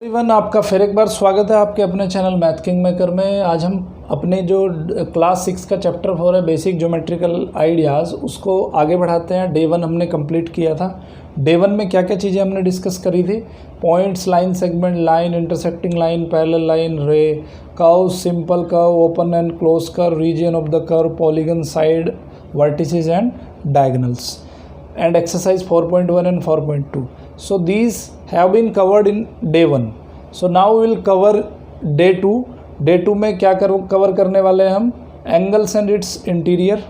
Everyone, आपका फिर एक बार स्वागत है आपके अपने चैनल मैथ किंग मेकर में। आज हम अपने जो क्लास 6 का चैप्टर 4 है बेसिक ज्योमेट्रिकल आइडियाज़, उसको आगे बढ़ाते हैं। डे 1 हमने कंप्लीट किया था। डे 1 में क्या क्या चीज़ें हमने डिस्कस करी थी? Points, line segment, line, intersecting line, parallel line, ray, curve, simple curve, open and close curve, region of the curve, polygon, side, vertices and diagonals, and exercise 4.1 and 4.2. So these have been covered in day 1. So now we will cover day 2. Day 2 में क्या cover करने वाले हैं हम? Angles and it's interior.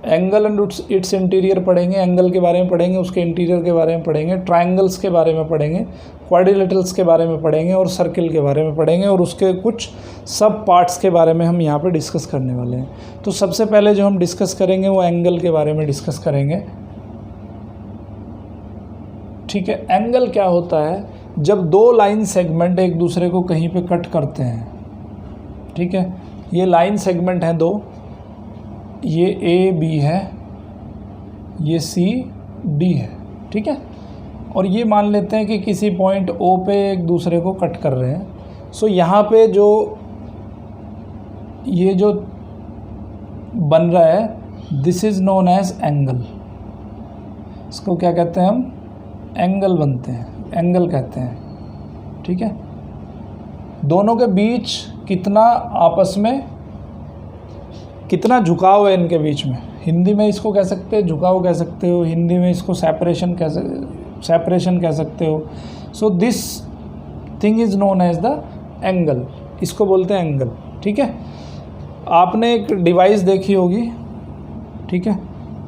Angle and it's interior पढ़ेंगे, angle के बारे में पढ़ेंगे, उसके इंटीरियर के बारे में पढ़ेंगे, ट्रायंगल्स के बारे में पढ़ेंगे, क्वाड्रिलेटरल्स के बारे में पढ़ेंगे और सर्किल के बारे में पढ़ेंगे, और उसके कुछ सब पार्ट्स के बारे में हम यहाँ पे डिस्कस करने वाले हैं। तो सबसे पहले जो हम डिस्कस करेंगे वो एंगल के बारे में डिस्कस करेंगे। ठीक है, एंगल क्या होता है? जब दो लाइन सेगमेंट एक दूसरे को कहीं पे कट करते हैं। ठीक है, ये लाइन सेगमेंट हैं दो, ये ए बी है, ये सी डी है। ठीक है, और ये मान लेते हैं कि किसी पॉइंट ओ पे एक दूसरे को कट कर रहे हैं। सो यहाँ पे जो ये जो बन रहा है, this is known as angle. इसको क्या कहते हैं हम? एंगल बनते हैं, एंगल कहते हैं। ठीक है, दोनों के बीच कितना आपस में कितना झुकाव है इनके बीच में। हिंदी में इसको कह सकते हैं झुकाव कह सकते हो, हिंदी में इसको सेपरेशन कह सकते हो। So this thing is known as the angle, इसको बोलते हैं एंगल। ठीक है, आपने एक डिवाइस देखी होगी, ठीक है,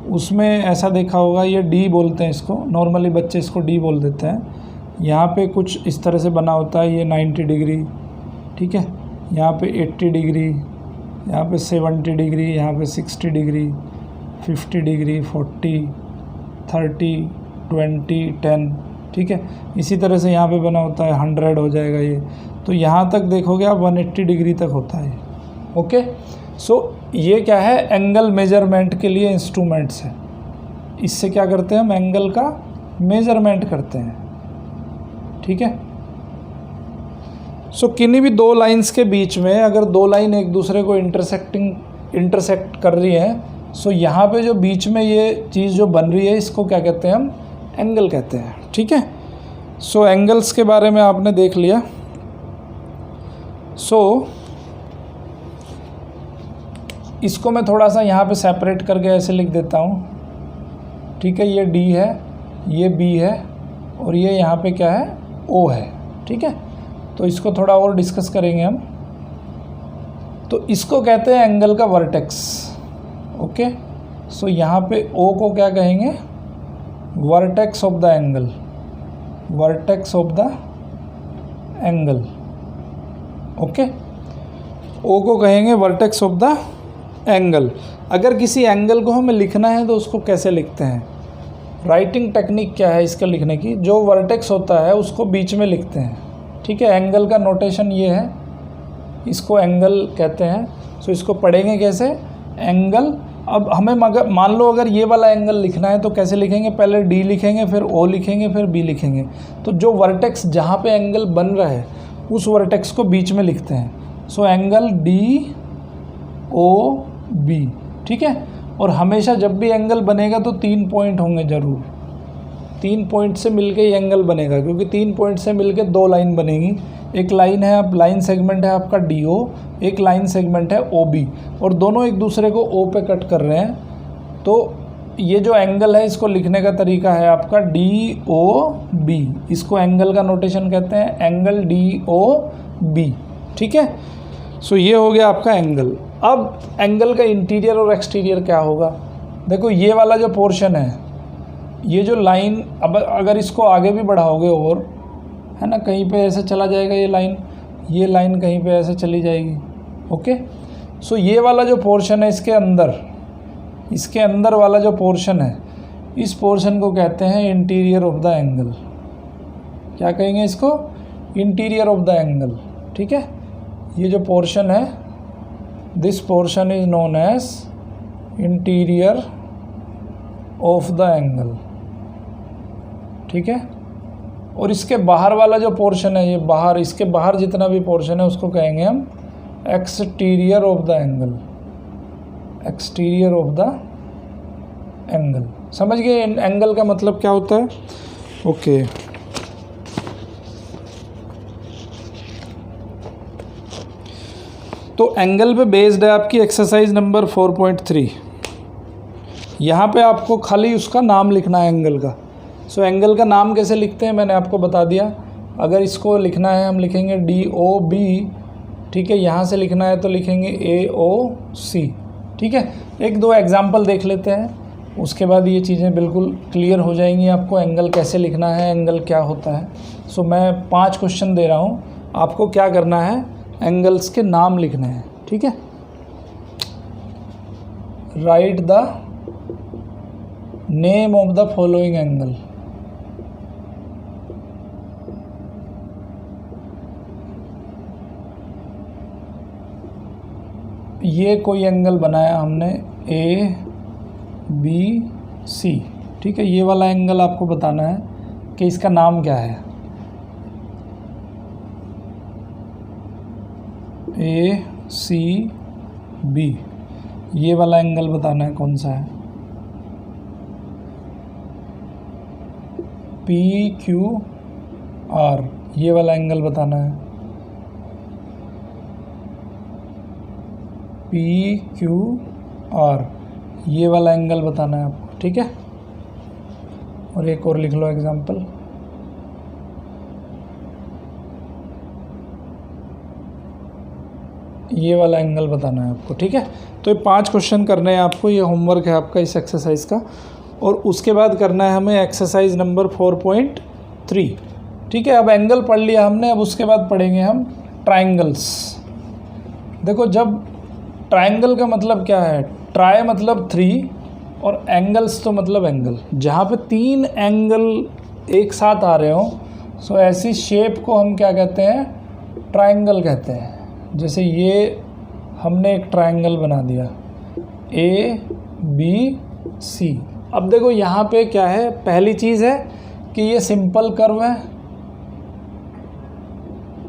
उसमें ऐसा देखा होगा, ये डी बोलते हैं इसको, नॉर्मली बच्चे इसको डी बोल देते हैं। यहाँ पे कुछ इस तरह से बना होता है, ये 90 डिग्री, ठीक है, यहाँ पे 80 डिग्री, यहाँ पे 70 डिग्री, यहाँ पे 60 डिग्री, 50 डिग्री, 40, 30, 20, 10। ठीक है, इसी तरह से यहाँ पे बना होता है 100 हो जाएगा ये। तो यहाँ तक देखोगे आप 180 डिग्री तक होता है। ओके, सो ये क्या है? एंगल मेजरमेंट के लिए इंस्ट्रूमेंट्स हैं। इससे क्या करते हैं हम? एंगल का मेजरमेंट करते हैं। ठीक है, सो किन्हीं भी दो लाइंस के बीच में अगर दो लाइन एक दूसरे को इंटरसेक्ट कर रही है, सो यहाँ पे जो बीच में ये चीज़ जो बन रही है, इसको क्या कहते हैं हम? एंगल कहते हैं। ठीक है, सो एंगल्स के बारे में आपने देख लिया। सो इसको मैं थोड़ा सा यहाँ पे सेपरेट करके ऐसे लिख देता हूँ। ठीक है, ये डी है, ये बी है, और ये यहाँ पे क्या है? ओ है। ठीक है, तो इसको थोड़ा और डिस्कस करेंगे हम। तो इसको कहते हैं एंगल का वर्टेक्स। ओके, सो यहाँ पे ओ को क्या कहेंगे? Vertex of the angle, vertex of the angle. Okay, O को कहेंगे वर्टेक्स ऑफ द एंगल। अगर किसी एंगल को हमें लिखना है तो उसको कैसे लिखते हैं? राइटिंग टेक्निक क्या है इसका लिखने की? जो वर्टेक्स होता है उसको बीच में लिखते हैं। ठीक है, एंगल का नोटेशन ये है, इसको एंगल कहते हैं। सो इसको पढ़ेंगे कैसे? एंगल। अब हमें मान लो अगर ये वाला एंगल लिखना है तो कैसे लिखेंगे? पहले डी लिखेंगे, फिर ओ लिखेंगे, फिर बी लिखेंगे। तो जो वर्टेक्स जहाँ पे एंगल बन रहा है उस वर्टेक्स को बीच में लिखते हैं। So angle D O B. ठीक है, और हमेशा जब भी एंगल बनेगा तो 3 पॉइंट होंगे ज़रूर। 3 पॉइंट से मिलके ही एंगल बनेगा, क्योंकि 3 पॉइंट से मिलके 2 लाइन बनेगी। एक लाइन है, अब लाइन सेगमेंट है आपका डी ओ, एक लाइन सेगमेंट है ओ बी, और दोनों एक दूसरे को ओ पे कट कर रहे हैं। तो ये जो एंगल है इसको लिखने का तरीका है आपका डी ओ बी। इसको एंगल का नोटेशन कहते हैं, एंगल डी ओ बी। ठीक है, सो ये हो गया आपका एंगल। अब एंगल का इंटीरियर और एक्सटीरियर क्या होगा? देखो, ये वाला जो पोर्शन है, ये जो लाइन, अब अगर इसको आगे भी बढ़ाओगे और, है ना, कहीं पे ऐसे चला जाएगा ये लाइन कहीं पे ऐसे चली जाएगी। ओके, सो ये वाला जो पोर्शन है इसके अंदर वाला जो पोर्शन है, इस पोर्शन को कहते हैं इंटीरियर ऑफ द एंगल। क्या कहेंगे इसको? Interior of the angle. ठीक है, ये जो पोर्शन है, this portion is known as interior of the angle. ठीक है, और इसके बाहर वाला जो पोर्शन है, ये बाहर, इसके बाहर जितना भी पोर्शन है उसको कहेंगे हम exterior of the angle, exterior of the angle. समझ गए एंगल का मतलब क्या होता है? ओके। तो एंगल पे बेस्ड है आपकी एक्सरसाइज नंबर 4.3। यहाँ पे आपको खाली उसका नाम लिखना है एंगल का। सो एंगल का नाम कैसे लिखते हैं मैंने आपको बता दिया। अगर इसको लिखना है हम लिखेंगे DOB, ठीक है। यहाँ से लिखना है तो लिखेंगे AOC, ठीक है। एक दो एग्जाम्पल देख लेते हैं, उसके बाद ये चीज़ें बिल्कुल क्लियर हो जाएंगी आपको एंगल कैसे लिखना है, एंगल क्या होता है। सो मैं 5 क्वेश्चन दे रहा हूँ, आपको क्या करना है, एंगल्स के नाम लिखने हैं, ठीक है। Right the name of the following angle. ये कोई एंगल बनाया हमने ABC, ठीक है। ये वाला एंगल आपको बताना है कि इसका नाम क्या है। ACB, ये वाला एंगल बताना है कौन सा है। PQR, ये वाला एंगल बताना है। PQR, ये वाला एंगल बताना है आपको, ठीक है। और एक और लिख लो एग्जांपल। ये वाला एंगल बताना है आपको, ठीक है। तो ये 5 क्वेश्चन करने हैं आपको, ये होमवर्क है आपका इस एक्सरसाइज का। और उसके बाद करना है हमें एक्सरसाइज नंबर 4.3, ठीक है। अब एंगल पढ़ लिया हमने, अब उसके बाद पढ़ेंगे हम ट्राइंगल्स। देखो, जब ट्राइंगल का मतलब क्या है, ट्राई मतलब 3 और एंगल्स तो मतलब एंगल। जहाँ पे 3 एंगल एक साथ आ रहे हो, सो ऐसी शेप को हम क्या कहते हैं, ट्राइंगल कहते हैं। जैसे ये हमने एक ट्राइंगल बना दिया ABC। अब देखो यहाँ पे क्या है, पहली चीज़ है कि ये सिंपल कर्व है,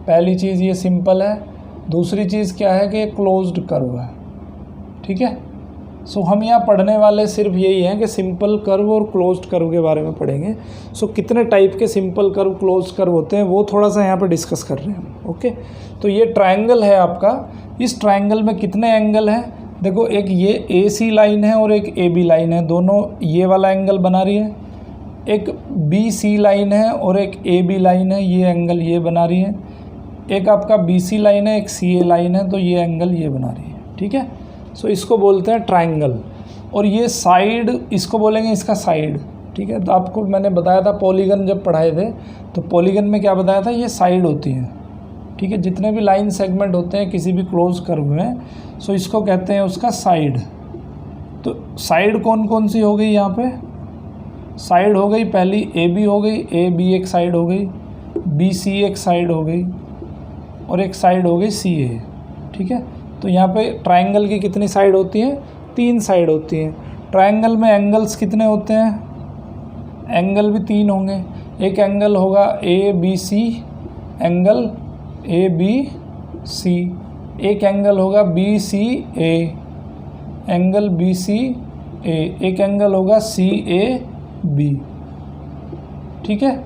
पहली चीज़ ये सिंपल है। दूसरी चीज़ क्या है कि ये क्लोज्ड कर्व है, ठीक है। सो हम यहाँ पढ़ने वाले सिर्फ यही हैं कि सिंपल कर्व और क्लोज्ड कर्व के बारे में पढ़ेंगे। सो कितने टाइप के सिंपल कर्व, क्लोज्ड कर्व होते हैं वो थोड़ा सा यहाँ पे डिस्कस कर रहे हैं, ओके। तो ये ट्रायंगल है आपका, इस ट्रायंगल में कितने एंगल हैं? देखो, एक ये AC लाइन है और एक AB लाइन है, दोनों ये वाला एंगल बना रही है। एक BC लाइन है और एक AB लाइन है, ये एंगल ये बना रही है। एक आपका BC लाइन है, एक CA लाइन है, तो ये एंगल ये बना रही है, ठीक है। सो इसको बोलते हैं ट्रायंगल। और ये साइड, इसको बोलेंगे इसका साइड, ठीक है। तो आपको मैंने बताया था पॉलीगन जब पढ़ाए थे, तो पॉलीगन में क्या बताया था, ये साइड होती है, ठीक है। जितने भी लाइन सेगमेंट होते हैं किसी भी क्लोज कर्व में, सो इसको कहते हैं उसका साइड। तो साइड कौन कौन सी हो गई यहाँ पे? साइड हो गई पहली AB हो गई, AB एक साइड हो गई, BC एक साइड हो गई, और एक साइड हो गई CA, ठीक है। तो यहाँ पे ट्रायंगल की कितनी साइड होती हैं? 3 साइड होती हैं। ट्रायंगल में एंगल्स कितने होते हैं? एंगल भी 3 होंगे। एक एंगल होगा ABC, एंगल ABC। एक एंगल होगा BCA, एंगल BCA। एक एंगल होगा CAB, ठीक है।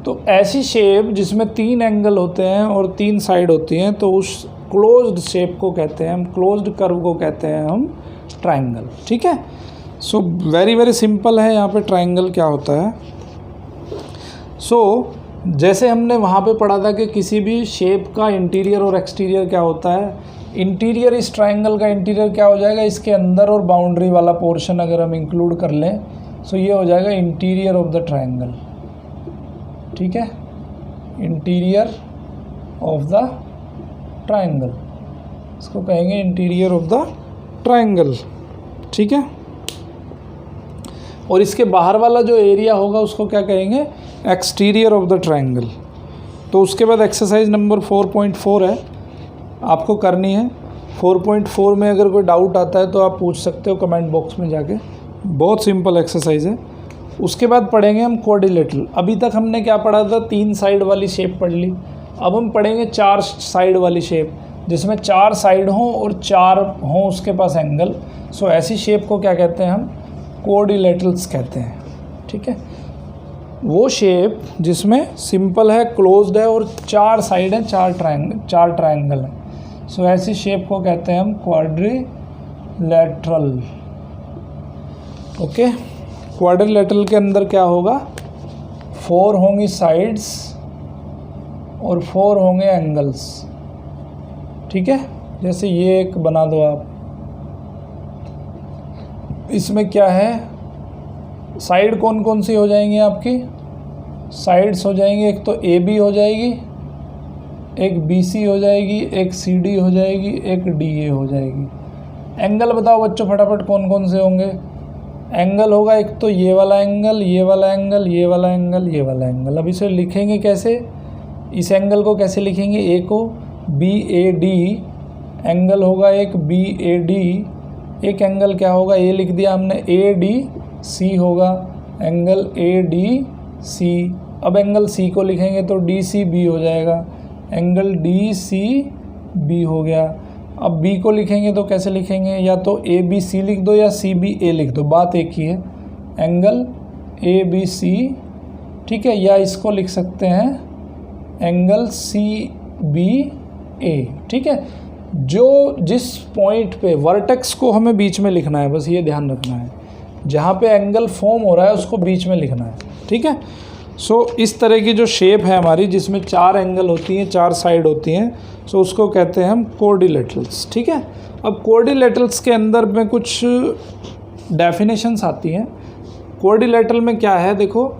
तो ऐसी शेप जिसमें 3 एंगल होते हैं और 3 साइड होती हैं, तो उस क्लोज्ड शेप को कहते हैं हम, क्लोज्ड कर्व को कहते हैं हम ट्रायंगल, ठीक है। सो वेरी वेरी सिंपल है यहाँ पे ट्रायंगल क्या होता है। सो जैसे हमने वहाँ पे पढ़ा था कि किसी भी शेप का इंटीरियर और एक्सटीरियर क्या होता है। इंटीरियर, इस ट्रायंगल का इंटीरियर क्या हो जाएगा, इसके अंदर और बाउंड्री वाला पोर्शन अगर हम इंक्लूड कर लें, सो ये हो जाएगा इंटीरियर ऑफ द ट्रायंगल, ठीक है। इंटीरियर ऑफ द ट्रायंगल, इसको कहेंगे इंटीरियर ऑफ द ट्रायंगल, ठीक है। और इसके बाहर वाला जो एरिया होगा उसको क्या कहेंगे, एक्सटीरियर ऑफ द ट्रायंगल। तो उसके बाद एक्सरसाइज नंबर 4.4 है, आपको करनी है। 4.4 में अगर कोई डाउट आता है तो आप पूछ सकते हो कमेंट बॉक्स में जाके, बहुत सिंपल एक्सरसाइज है। उसके बाद पढ़ेंगे हम क्वाड्रिलेटरल। अभी तक हमने क्या पढ़ा था, 3 साइड वाली शेप पढ़ ली। अब हम पढ़ेंगे 4 साइड वाली शेप, जिसमें 4 साइड हों और 4 हों उसके पास एंगल। सो ऐसी शेप को क्या कहते हैं हम, क्वाड्रिलेटरल्स कहते हैं। ठीक है, वो शेप जिसमें सिंपल है, क्लोज्ड है और 4 साइड है, 4 ट्रायंगल है। सो ऐसी शेप को कहते हैं हम क्वाड्रिलेटरल। ओके, क्वाड्रिलेटरल के अंदर क्या होगा, 4 होंगी साइड्स और 4 होंगे एंगल्स। ठीक है, जैसे ये एक बना दो आप। इसमें क्या है, साइड कौन कौन सी हो जाएंगी आपकी, साइड्स हो जाएंगी, एक तो ए बी हो जाएगी, एक बी सी हो जाएगी, एक सी डी हो जाएगी, एक डी ए हो जाएगी। एंगल बताओ बच्चों फटाफट कौन कौन से होंगे। एंगल होगा एक तो ये वाला एंगल, ये वाला एंगल, ये वाला एंगल, ये वाला एंगल। अब इसे लिखेंगे कैसे, इस एंगल को कैसे लिखेंगे, ए को बी ए डी एंगल होगा एक, बी ए डी। एक एंगल क्या होगा, ए लिख दिया हमने, ए डी सी होगा, एंगल ए डी सी। अब एंगल सी को लिखेंगे तो डी सी बी हो जाएगा, एंगल डी सी बी हो गया। अब बी को लिखेंगे तो कैसे लिखेंगे, या तो ए बी सी लिख दो या सी बी ए लिख दो, बात एक ही है, एंगल ए बी सी। ठीक है, या इसको लिख सकते हैं एंगल सी बी ए। ठीक है, जो जिस पॉइंट पे वर्टेक्स को हमें बीच में लिखना है, बस ये ध्यान रखना है, जहाँ पे एंगल फॉर्म हो रहा है उसको बीच में लिखना है। ठीक है, सो इस तरह की जो शेप है हमारी, जिसमें 4 एंगल होती हैं, 4 साइड होती हैं, सो उसको कहते हैं हम क्वाड्रिलेटरल्स। ठीक है, अब क्वाड्रिलेटरल्स के अंदर में कुछ डेफिनेशंस आती हैं। क्वाड्रिलेटरल में क्या है, देखो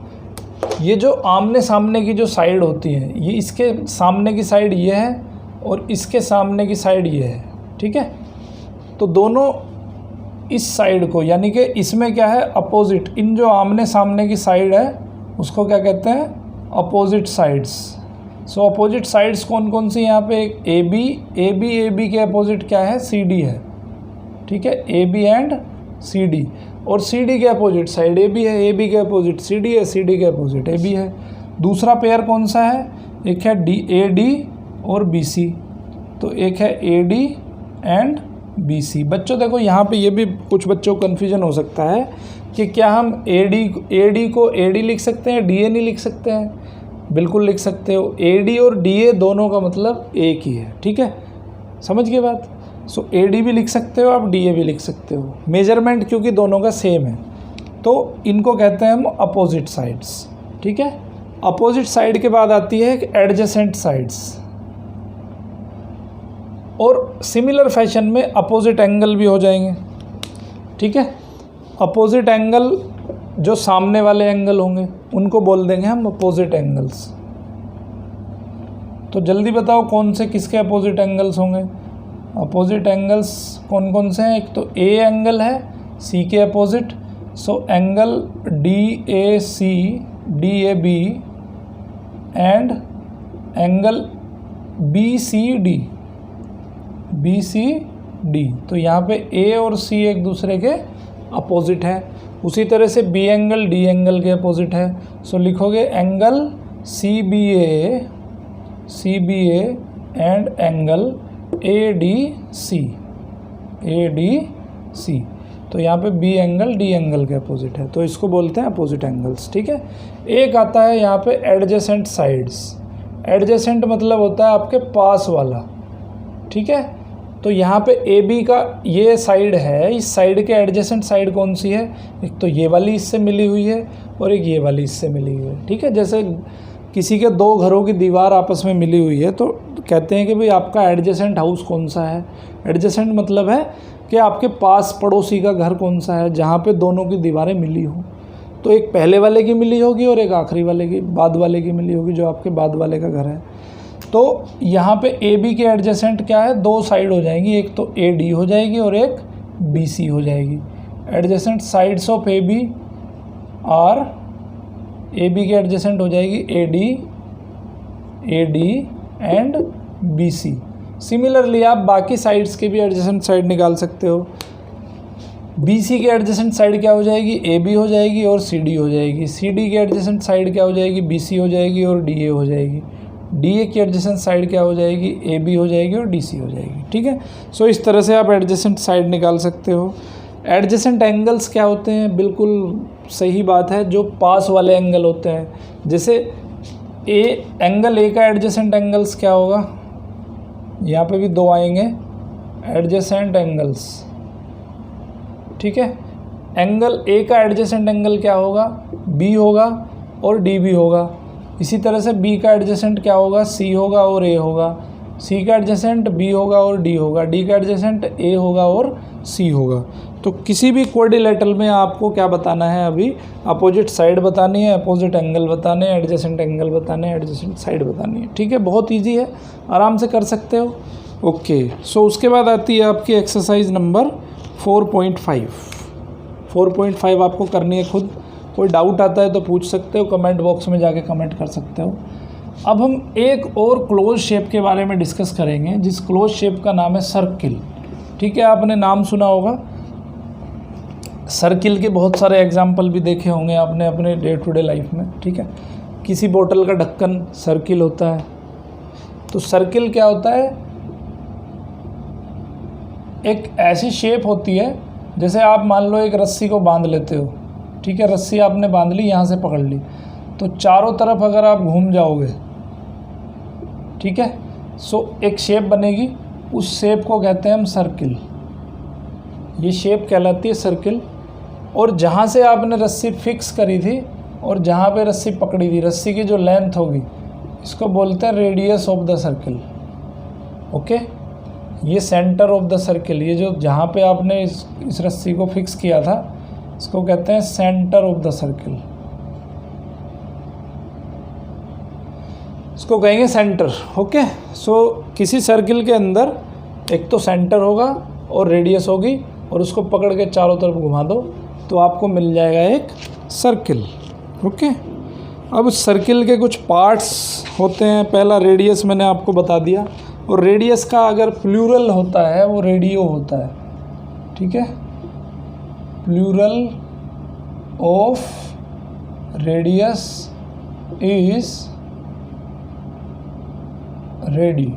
ये जो आमने सामने की जो साइड होती है, ये इसके सामने की साइड ये है और इसके सामने की साइड ये है। ठीक है, तो दोनों इस साइड को, यानी कि इसमें क्या है, अपोजिट, इन जो आमने सामने की साइड है उसको क्या कहते हैं, अपोजिट साइड्स। सो अपोजिट साइड्स कौन कौन सी, यहाँ पे एक ए बी के अपोजिट क्या है, सी डी है। ठीक है, A B and C D, और सी डी के अपोजिट साइड ए बी है, ए बी के अपोजिट सी डी है, सी डी के अपोजिट ए बी है। दूसरा पेयर कौन सा है, एक है डी ए डी और बी सी, तो एक है A D and B C. बच्चों देखो यहाँ पे ये भी कुछ बच्चों को कन्फ्यूजन हो सकता है कि क्या हम ए डी को ए डी लिख सकते हैं, डी ए नहीं लिख सकते हैं। बिल्कुल लिख सकते हो, ए डी और डी ए दोनों का मतलब एक ही है। ठीक है, समझ गए बात। सो ए डी भी लिख सकते हो आप, डी ए भी लिख सकते हो, मेजरमेंट क्योंकि दोनों का सेम है, तो इनको कहते हैं हम अपोजिट साइड्स। ठीक है, अपोजिट साइड के बाद आती है एडजेसेंट साइड्स, और सिमिलर फैशन में अपोजिट एंगल भी हो जाएंगे। ठीक है, अपोजिट एंगल जो सामने वाले एंगल होंगे उनको बोल देंगे हम अपोजिट एंगल्स। तो जल्दी बताओ कौन से किसके अपोजिट एंगल्स होंगे। अपोजिट एंगल्स कौन कौन से हैं, एक तो ए एंगल है सी के opposite, so angle D A C D A B and angle B C D. तो यहाँ पे ए और सी एक दूसरे के अपोजिट है। उसी तरह से बी एंगल डी एंगल के अपोजिट है, सो लिखोगे angle C B A and angle A D C. तो यहाँ पे बी एंगल डी एंगल के अपोजिट है, तो इसको बोलते हैं अपोजिट एंगल्स। ठीक है, एक आता है यहाँ पे एडजेसेंट साइड्स। एडजेसेंट मतलब होता है आपके पास वाला। ठीक है, तो यहाँ पे ए बी का ये साइड है, इस साइड के एडजेसेंट साइड कौन सी है, एक तो ये वाली इससे मिली हुई है और एक ये वाली इससे मिली हुई है। ठीक है, जैसे किसी के 2 घरों की दीवार आपस में मिली हुई है तो कहते हैं कि भाई आपका एडजेसेंट हाउस कौन सा है। एडजेसेंट मतलब है कि आपके पास पड़ोसी का घर कौन सा है जहाँ पे दोनों की दीवारें मिली हों। तो एक पहले वाले की मिली होगी और एक आखिरी वाले की, बाद वाले की मिली होगी, जो आपके बाद वाले का घर है। तो यहाँ पे ए बी के एडजेसेंट क्या है, 2 साइड हो जाएंगी, एक तो ए डी हो जाएगी और एक बी सी हो जाएगी। Adjacent sides of A B are, A B के एडजेसेंट हो जाएगी A D and B C. Similarly आप बाकी साइड्स के भी एडजेसेंट साइड निकाल सकते हो। BC के एडजेसेंट साइड क्या हो जाएगी, AB हो जाएगी और CD हो जाएगी। CD के एडजेसेंट साइड क्या हो जाएगी, BC हो जाएगी और DA हो जाएगी। DA की एडजेसेंट साइड क्या हो जाएगी, AB हो जाएगी और DC हो जाएगी। ठीक है, सो इस तरह से आप एडजेसेंट साइड निकाल सकते हो। एडजेसेंट एंगल्स क्या होते हैं, बिल्कुल सही बात है, जो पास वाले एंगल होते हैं। जैसे एंगल A का एडजेसेंट एंगल्स क्या होगा, यहाँ पे भी दो आएंगे एडजेसेंट एंगल्स। ठीक है, एंगल A का एडजेसेंट एंगल क्या होगा, B होगा और DB होगा। इसी तरह से B का एडजेसेंट क्या होगा, C होगा और A होगा। C का एडजेसेंट B होगा और D होगा। D का एडजेसेंट A होगा और C होगा। तो किसी भी क्वाड्रिलेटरल में आपको क्या बताना है, अभी अपोजिट साइड बतानी है, अपोजिट एंगल बताने हैं, एडजेसेंट एंगल बताने हैं, एडजेसेंट साइड बतानी है। ठीक है, बहुत इजी है, आराम से कर सकते हो। ओके, सो उसके बाद आती है आपकी एक्सरसाइज नंबर 4.5। 4.5 आपको करनी है खुद। कोई डाउट आता है तो पूछ सकते हो, कमेंट बॉक्स में जाके कमेंट कर सकते हो। अब हम एक और क्लोज शेप के बारे में डिस्कस करेंगे, जिस क्लोज शेप का नाम है सर्किल। ठीक है, आपने नाम सुना होगा सर्किल के, बहुत सारे एग्जाम्पल भी देखे होंगे आपने अपने डे टू डे लाइफ में। ठीक है, किसी बोतल का ढक्कन सर्किल होता है। तो सर्किल क्या होता है, एक ऐसी शेप होती है, जैसे आप मान लो एक रस्सी को बांध लेते हो। ठीक है, रस्सी आपने बांध ली, यहाँ से पकड़ ली, तो चारों तरफ अगर आप घूम जाओगे, ठीक है, सो एक शेप बनेगी, उस शेप को कहते हैं हम सर्किल। ये शेप कहलाती है सर्किल। और जहाँ से आपने रस्सी फिक्स करी थी और जहाँ पे रस्सी पकड़ी थी, रस्सी की जो लेंथ होगी, इसको बोलते हैं radius of the circle. Okay, ये सेंटर ऑफ द सर्किल, ये जो जहाँ पे आपने इस रस्सी को फिक्स किया था, इसको कहते हैं सेंटर ऑफ द सर्किल, इसको कहेंगे सेंटर। ओके, सो किसी सर्किल के अंदर एक तो सेंटर होगा और रेडियस होगी, और उसको पकड़ के चारों तरफ घुमा दो तो आपको मिल जाएगा एक सर्किल। ओके, अब सर्किल के कुछ पार्ट्स होते हैं। पहला रेडियस मैंने आपको बता दिया, और रेडियस का अगर प्लूरल होता है वो रेडियो होता है। ठीक है, plural of radius is radii,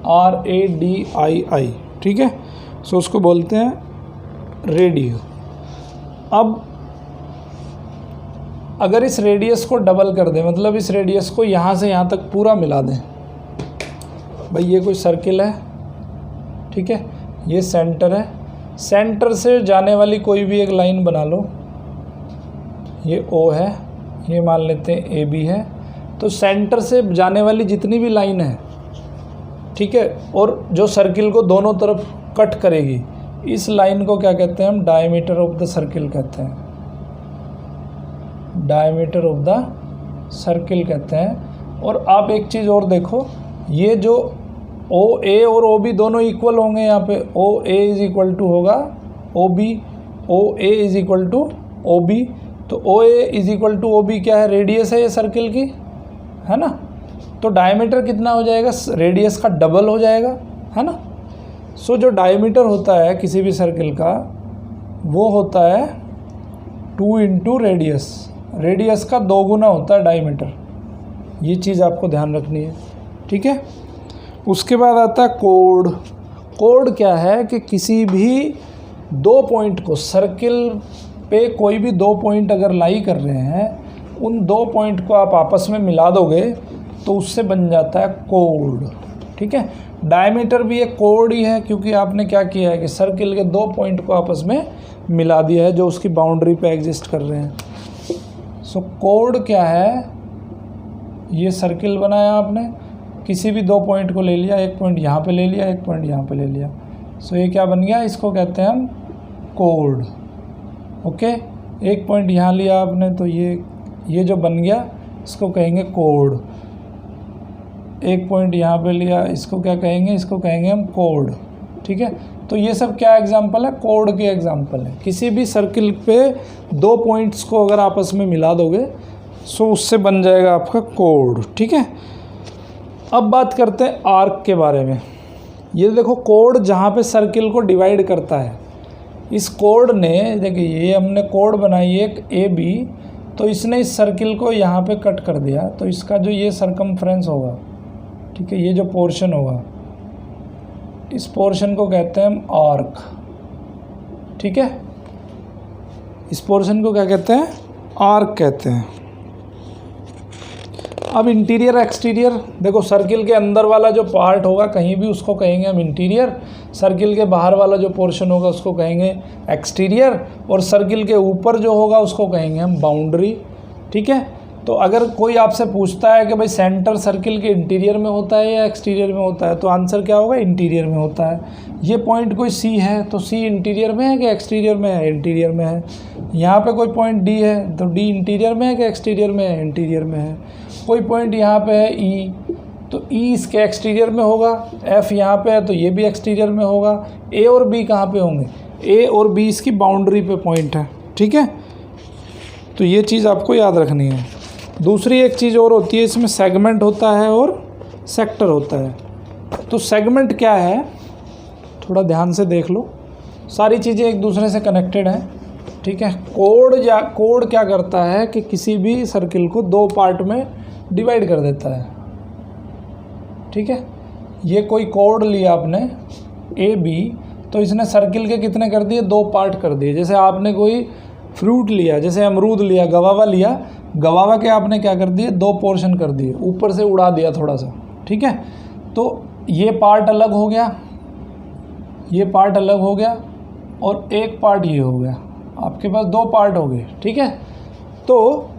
RADII। ठीक है, सो उसको बोलते हैं रेडियो। अब अगर इस रेडियस को डबल कर दें, मतलब इस रेडियस को यहाँ से यहाँ तक पूरा मिला दें, भाई ये कोई सर्किल है। ठीक है, ये सेंटर है, सेंटर से जाने वाली कोई भी एक लाइन बना लो, ये O है, ये मान लेते हैं AB है। तो सेंटर से जाने वाली जितनी भी लाइन है, ठीक है, और जो सर्किल को दोनों तरफ कट करेगी, इस लाइन को क्या कहते हैं हम, डायमीटर ऑफ द सर्किल कहते हैं। डायमीटर ऑफ द सर्किल कहते हैं। और आप एक चीज़ और देखो, ये जो OA और OB दोनों इक्वल होंगे, यहाँ पे OA इज इक्वल टू होगा OB, OA is equal to OB। तो OA is equal to OB क्या है, रेडियस है ये सर्किल की, है ना। तो डायमीटर कितना हो जाएगा, रेडियस का डबल हो जाएगा, है ना। सो जो डायमीटर होता है किसी भी सर्किल का, वो होता है 2 इंटू रेडियस। रेडियस का 2 गुना होता है डायमीटर। ये चीज़ आपको ध्यान रखनी है। ठीक है, उसके बाद आता है कोड। कोड क्या है कि किसी भी 2 पॉइंट को, सर्किल पे कोई भी 2 पॉइंट अगर लाई कर रहे हैं, उन 2 पॉइंट को आप आपस में मिला दोगे तो उससे बन जाता है कोड। ठीक है, डायमीटर भी एक कोड ही है, क्योंकि आपने क्या किया है कि सर्किल के 2 पॉइंट को आपस में मिला दिया है जो उसकी बाउंड्री पे एग्जिस्ट कर रहे हैं। सो कोड क्या है, ये सर्किल बनाया आपने, किसी भी 2 पॉइंट को ले लिया, एक पॉइंट यहाँ पे ले लिया, एक पॉइंट यहाँ पे ले लिया। सो ये क्या बन गया, इसको कहते हैं हम कोड। ओके, एक पॉइंट यहाँ लिया आपने, तो ये जो बन गया इसको कहेंगे कोड। एक पॉइंट यहाँ पे लिया, इसको क्या कहेंगे, इसको कहेंगे हम कोड। ठीक है, तो ये सब क्या एग्जांपल है, कोड के एग्जांपल है। किसी भी सर्किल पे 2 पॉइंट्स को अगर आपस में मिला दोगे, सो उससे बन जाएगा आपका कोड। ठीक है, अब बात करते हैं आर्क के बारे में। ये देखो, कोड जहाँ पे सर्किल को डिवाइड करता है, इस कोड ने, देखिए ये हमने कोड बनाई एक ए बी, तो इसने इस सर्किल को यहाँ पे कट कर दिया, तो इसका जो ये सरकमफ्रेंस होगा, ठीक है, ये जो पोर्शन होगा, इस पोर्शन को कहते हैं हम आर्क, ठीक है, इस पोर्शन को क्या कहते हैं, आर्क कहते हैं। अब इंटीरियर एक्सटीरियर, देखो सर्किल के अंदर वाला जो पार्ट होगा कहीं भी उसको कहेंगे हम इंटीरियर, सर्किल के बाहर वाला जो पोर्शन होगा उसको कहेंगे एक्सटीरियर, और सर्किल के ऊपर जो होगा उसको कहेंगे हम बाउंड्री, ठीक है। तो अगर कोई आपसे पूछता है कि भाई सेंटर सर्किल के इंटीरियर में होता है या एक्सटीरियर में होता है, तो आंसर क्या होगा, इंटीरियर में होता है। ये पॉइंट कोई सी है तो सी इंटीरियर में है कि एक्सटीरियर में है, इंटीरियर में है। यहाँ पे कोई पॉइंट डी है तो डी इंटीरियर में है कि एक्सटीरियर में है, इंटीरियर में है। कोई पॉइंट यहाँ पे है ई, तो ई इसके एक्सटीरियर में होगा। एफ यहाँ पे है तो ये भी एक्सटीरियर में होगा। ए और बी कहाँ पे होंगे, ए और बी इसकी बाउंड्री पे पॉइंट है, ठीक है। तो ये चीज़ आपको याद रखनी है। दूसरी एक चीज़ और होती है, इसमें सेगमेंट होता है और सेक्टर होता है। तो सेगमेंट क्या है, थोड़ा ध्यान से देख लो, सारी चीज़ें एक दूसरे से कनेक्टेड हैं, ठीक है। कोड क्या करता है कि किसी भी सर्किल को दो पार्ट में डिवाइड कर देता है, ठीक है। ये कोई कोड लिया आपने ए बी, तो इसने सर्किल के कितने कर दिए, दो पार्ट कर दिए। जैसे आपने कोई फ्रूट लिया, जैसे अमरूद लिया, गवावा लिया, गवावा के आपने क्या कर दिए, दो पोर्शन कर दिए, ऊपर से उड़ा दिया थोड़ा सा, ठीक है। तो ये पार्ट अलग हो गया, ये पार्ट अलग हो गया, और एक पार्ट ये हो गया, आपके पास दो पार्ट हो गए, ठीक है। तो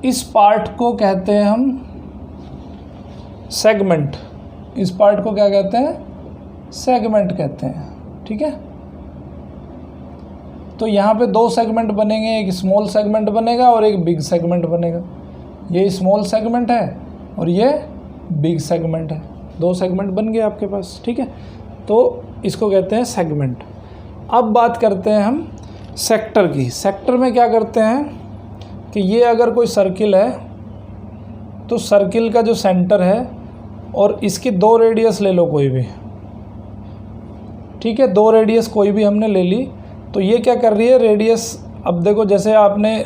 इस पार्ट को कहते हैं हम सेगमेंट, इस पार्ट को क्या कहते हैं, सेगमेंट कहते हैं, ठीक है। तो यहाँ पे दो सेगमेंट बनेंगे, एक स्मॉल सेगमेंट बनेगा और एक बिग सेगमेंट बनेगा। ये स्मॉल सेगमेंट है और ये बिग सेगमेंट है, दो सेगमेंट बन गए आपके पास, ठीक है। तो इसको कहते हैं सेगमेंट। अब बात करते हैं हम सेक्टर की। सेक्टर में क्या करते हैं कि ये अगर कोई सर्किल है तो सर्किल का जो सेंटर है और इसकी दो रेडियस ले लो कोई भी, ठीक है, दो रेडियस कोई भी हमने ले ली, तो ये क्या कर रही है, रेडियस। अब देखो जैसे आपने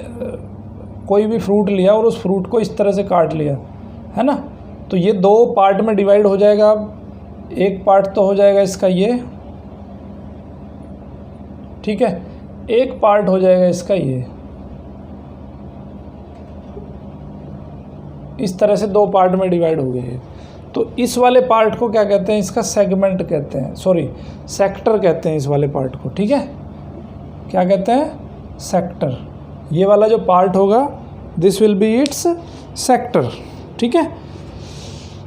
कोई भी फ्रूट लिया और उस फ्रूट को इस तरह से काट लिया, है ना, तो ये दो पार्ट में डिवाइड हो जाएगा। अब एक पार्ट तो हो जाएगा इसका ये, ठीक है, एक पार्ट हो जाएगा इसका ये, इस तरह से दो पार्ट में डिवाइड हो गए। तो इस वाले पार्ट को क्या कहते हैं, इसका सेगमेंट कहते हैं, सॉरी सेक्टर कहते हैं इस वाले पार्ट को, ठीक है। क्या कहते हैं, सेक्टर। ये वाला जो पार्ट होगा this will be it's sector, ठीक है।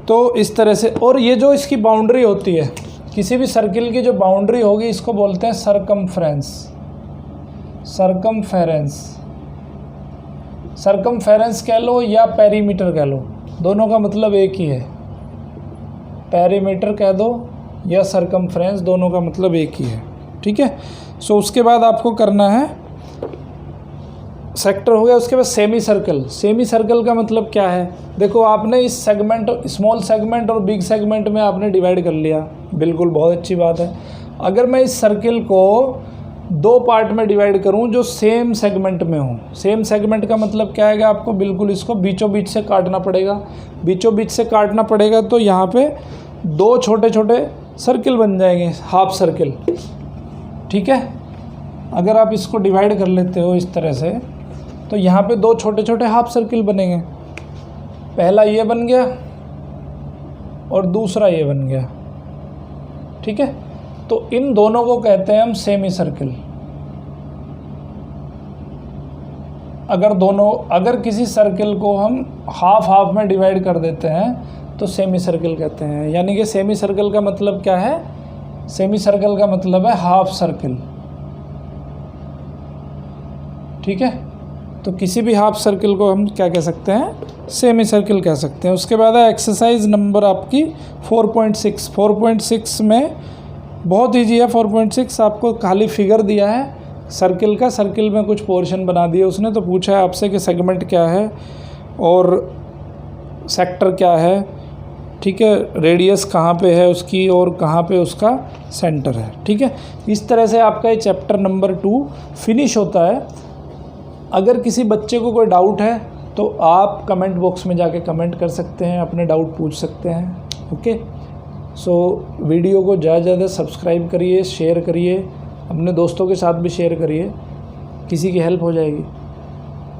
तो इस तरह से, और ये जो इसकी बाउंड्री होती है, किसी भी सर्किल की जो बाउंड्री होगी इसको बोलते हैं सरकमफ्रेंस, सरकमफेरेंस, सरकमफेरेंस कह लो या पेरीमीटर कह लो, दोनों का मतलब एक ही है। पेरीमीटर कह दो या सरकमफ्रेंस, दोनों का मतलब एक ही है, ठीक है। सो उसके बाद आपको करना है, सेक्टर हो गया, उसके बाद सेमी सर्कल। सेमी सर्कल का मतलब क्या है, देखो आपने इस सेगमेंट, स्मॉल सेगमेंट और बिग सेगमेंट में आपने डिवाइड कर लिया, बिल्कुल बहुत अच्छी बात है। अगर मैं इस सर्किल को दो पार्ट में डिवाइड करूं जो सेम सेगमेंट में हो, सेम सेगमेंट का मतलब क्या है, आपको बिल्कुल इसको बीचों बीच से काटना पड़ेगा, बीचों बीच से काटना पड़ेगा। तो यहाँ पे दो छोटे छोटे सर्किल बन जाएंगे, हाफ सर्किल, ठीक है। अगर आप इसको डिवाइड कर लेते हो इस तरह से, तो यहाँ पे दो छोटे छोटे हाफ सर्किल बनेंगे। पहला ये बन गया और दूसरा ये बन गया, ठीक है। तो इन दोनों को कहते हैं हम सेमी सर्किल। अगर किसी सर्किल को हम हाफ हाफ में डिवाइड कर देते हैं तो सेमी सर्किल कहते हैं। यानी कि सेमी सर्किल का मतलब क्या है, सेमी सर्कल का मतलब है हाफ सर्किल, ठीक है। तो किसी भी हाफ सर्किल को हम क्या कह सकते हैं, सेमी सर्किल कह सकते हैं। उसके बाद है एक्सरसाइज नंबर आपकी 4.6। 4.6 में बहुत ईजी है। 4.6 आपको खाली फिगर दिया है सर्किल का, सर्किल में कुछ पोर्शन बना दिए उसने, तो पूछा है आपसे कि सेगमेंट क्या है और सेक्टर क्या है ठीक है, रेडियस कहाँ पे है उसकी और कहाँ पे उसका सेंटर है। ठीक है, इस तरह से आपका ये चैप्टर नंबर 2 फिनिश होता है। अगर किसी बच्चे को कोई डाउट है तो आप कमेंट बॉक्स में जाके कमेंट कर सकते हैं, अपने डाउट पूछ सकते हैं। ओके, सो वीडियो को ज़्यादा से ज़्यादा सब्सक्राइब करिए, शेयर करिए, अपने दोस्तों के साथ भी शेयर करिए, किसी की हेल्प हो जाएगी।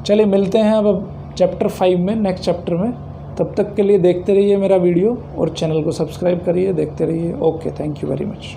चलिए मिलते हैं अब चैप्टर 5 में, नेक्स्ट चैप्टर में। तब तक के लिए देखते रहिए मेरा वीडियो और चैनल को सब्सक्राइब करिए, देखते रहिए। Okay, thank you very much.